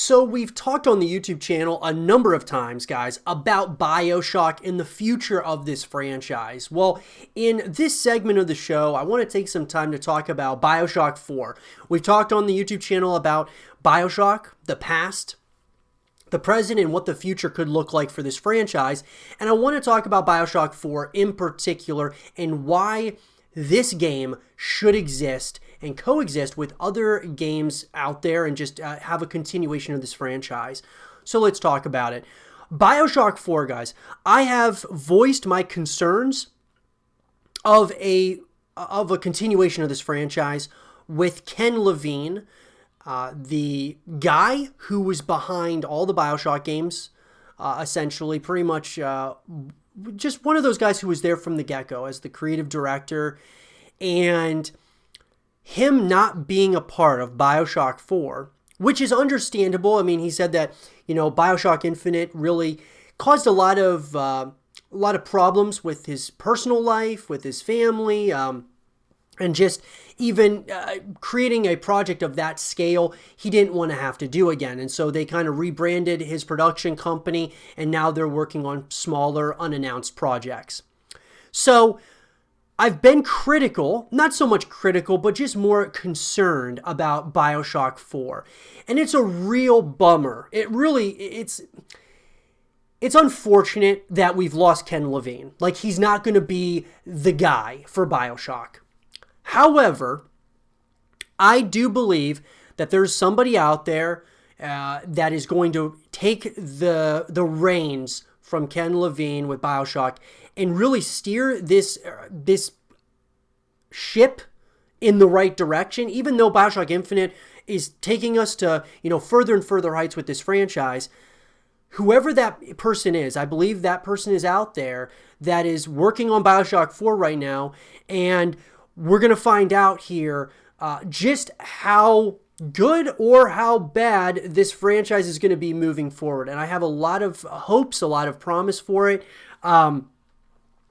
So we've talked on the YouTube channel a number of times, guys, about Bioshock and the future of this franchise. Well, in this segment of the show, I want to take some time to talk about Bioshock 4. We've talked on the YouTube channel about Bioshock, the past, the present, and what the future could look like for this franchise. And I want to talk about Bioshock 4 in particular and why this game should exist and coexist with other games out there and just have a continuation of this franchise. So let's talk about it. Bioshock 4, guys. I have voiced my concerns of a continuation of this franchise with Ken Levine, the guy who was behind all the Bioshock games, essentially, pretty much just one of those guys who was there from the get-go as the creative director, and him not being a part of Bioshock 4, which is understandable. I mean, he said that, Bioshock Infinite really caused a lot of problems with his personal life, with his family, and just even creating a project of that scale, he didn't want to have to do again. And so they kind of rebranded his production company, and now they're working on smaller, unannounced projects. So I've been critical, not so much critical, but just more concerned about Bioshock 4. And it's a real bummer. It's unfortunate that we've lost Ken Levine. Like, he's not going to be the guy for Bioshock. However, I do believe that there's somebody out there that is going to take the reins from Ken Levine with Bioshock and really steer this ship in the right direction. Even though Bioshock Infinite is taking us to, further and further heights with this franchise, whoever that person is, I believe that person is out there that is working on Bioshock 4 right now, and we're going to find out here just how good or how bad this franchise is going to be moving forward. And I have a lot of hopes, a lot of promise for it.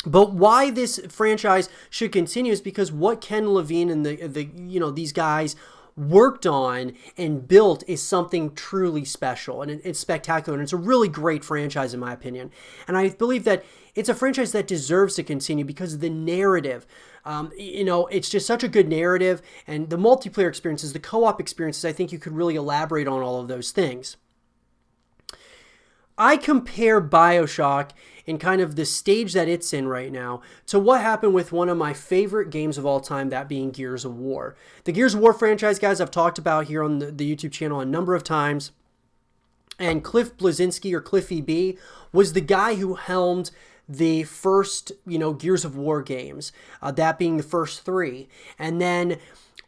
But why this franchise should continue is because what Ken Levine and these guys worked on and built is something truly special, and it's spectacular, and it's a really great franchise in my opinion. And I believe that it's a franchise that deserves to continue because of the narrative. It's just such a good narrative, and the multiplayer experiences, the co-op experiences, I think you could really elaborate on all of those things. I compare Bioshock in kind of the stage that it's in right now to what happened with one of my favorite games of all time, that being Gears of War. The Gears of War franchise, guys, I've talked about here on the YouTube channel a number of times. And Cliff Bleszinski, or Cliffy B, was the guy who helmed the first, Gears of War games, that being the first three. And then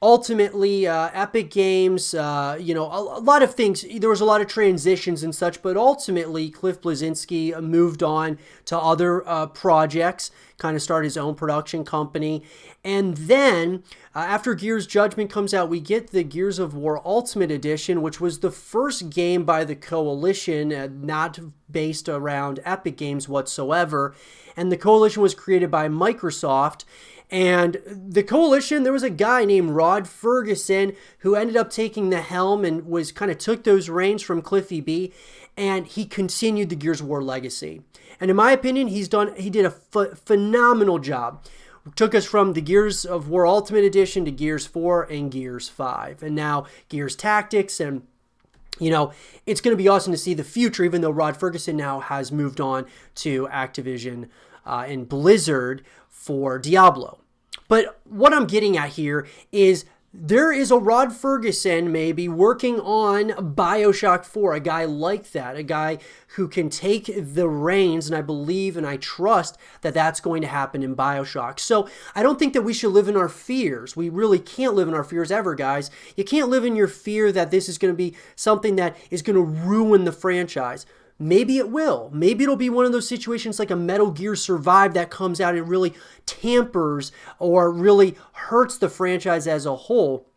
ultimately, Epic Games, a lot of things, there was a lot of transitions and such, but ultimately Cliff Bleszinski moved on to other projects, kind of started his own production company. And then after Gears Judgment comes out, we get the Gears of War Ultimate Edition, which was the first game by the Coalition, not based around Epic Games whatsoever. And the Coalition was created by Microsoft. And the Coalition, there was a guy named Rod Ferguson who ended up taking the helm and was kind of took those reins from Cliffy B, and he continued the Gears of War legacy. And in my opinion, he did a phenomenal job. Took us from the Gears of War Ultimate Edition to Gears 4 and Gears 5, and now Gears Tactics. And it's going to be awesome to see the future, even though Rod Ferguson now has moved on to Activision and Blizzard for Diablo. But what I'm getting at here is there is a Rod Ferguson maybe working on Bioshock 4, a guy like that, a guy who can take the reins, and I believe and I trust that that's going to happen in Bioshock. So I don't think that we should live in our fears. We really can't live in our fears ever, guys. You can't live in your fear that this is going to be something that is going to ruin the franchise. Maybe it will. Maybe it'll be one of those situations like a Metal Gear Survive that comes out and really tampers or really hurts the franchise as a whole.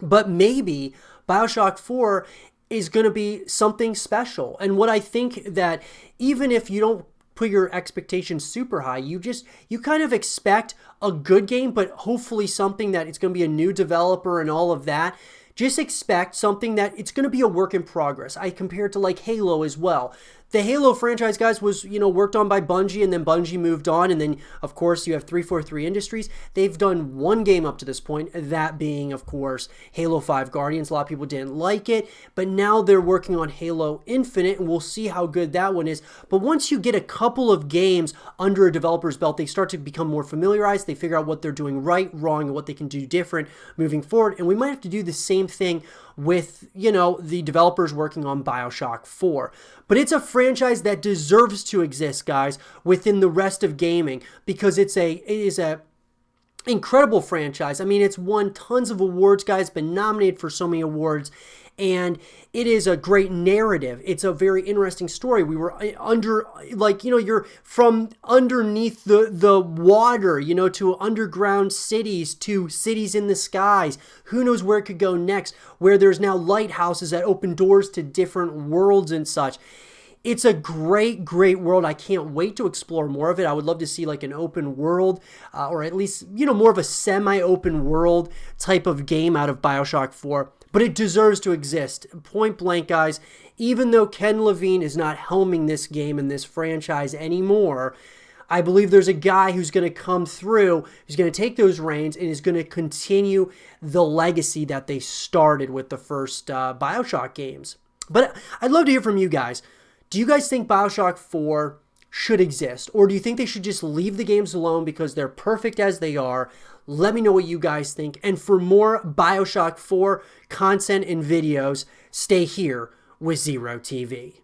But maybe Bioshock 4 is going to be something special. And what I think that even if you don't put your expectations super high, you kind of expect a good game, but hopefully something that it's going to be a new developer and all of that. just expect something that it's going to be a work in progress. I compare it to like Halo as well. The Halo franchise, guys, was, worked on by Bungie, and then Bungie moved on, and then, of course, you have 343 Industries. They've done one game up to this point, that being, of course, Halo 5 Guardians. A lot of people didn't like it, but now they're working on Halo Infinite, and we'll see how good that one is. But once you get a couple of games under a developer's belt, they start to become more familiarized. They figure out what they're doing right, wrong, and what they can do different moving forward, and we might have to do the same thing with, the developers working on Bioshock 4. But it's a franchise that deserves to exist, guys, within the rest of gaming, because it is a incredible franchise. I mean, it's won tons of awards, guys, been nominated for so many awards, and it is a great narrative. It's a very interesting story. We were under, you're from underneath the water, to underground cities, to cities in the skies. Who knows where it could go next, where there's now lighthouses that open doors to different worlds and such. It's a great, great world. I can't wait to explore more of it. I would love to see like an open world, or at least, more of a semi-open world type of game out of Bioshock 4. But it deserves to exist. Point blank, guys. Even though Ken Levine is not helming this game and this franchise anymore, I believe there's a guy who's going to come through, who's going to take those reins and is going to continue the legacy that they started with the first Bioshock games. But I'd love to hear from you guys. Do you guys think Bioshock 4 should exist? Or do you think they should just leave the games alone because they're perfect as they are? Let me know what you guys think. And for more Bioshock 4 content and videos, stay here with Zero TV.